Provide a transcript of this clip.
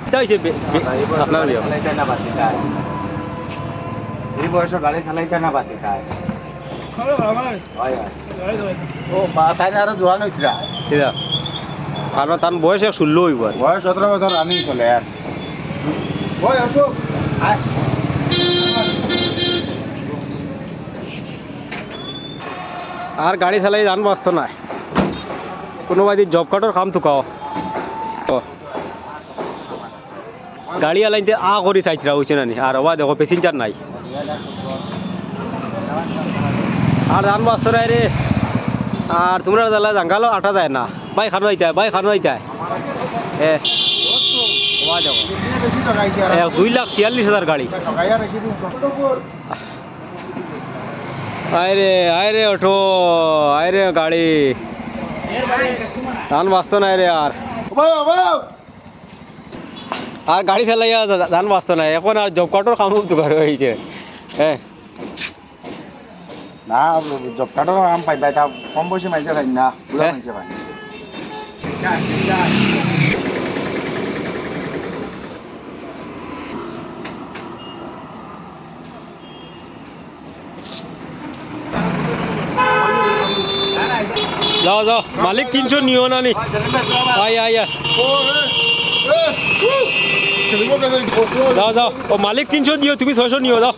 এটা হইছে আপনার লিও চালাইতে না বাতি খায় এই বয়সে গাড়ি চালাইতে না বাতি খায় ও তাই আরো জোয়ান হইতরা এটা কারণ তার বয়স 16 হইব বয়স 17 বছর রানিং চলে আর ওই অশোক আয় আর গাড়ি চালাই জান বাস্ত নাই কোনোবাই জব কার্ডর কাম থুকাও গাড়ি আলাইতে করি চাইছিরা হয়েছে নানি আর ওবা দেখো প্যাসেঞ্জার নাই আর জান বাস্ত নাই রে আর তোমরা জ্বালা জাঙ্গালো আটা যায় না বাই খানো আইতায় এ ওবা দেখো 2,46,000 গাড়ি আয় রে ওঠো আয় রে গাড়ি ধান বাঁচত নাই রে আর গাড়ি চালাইয়া ধান বাঁচত নাই এখন আর জব কার্ডর কাম হয়েছে হ্যাঁ না জব কার্ডর কাম পাইবাই তা কম বয়সে মাইছে পাই না বুড়া মাইছে পাই যাও মালিক 300 নিও না নি আয় যাও ও মালিক 300 দিও তুমি 600 নিও যাও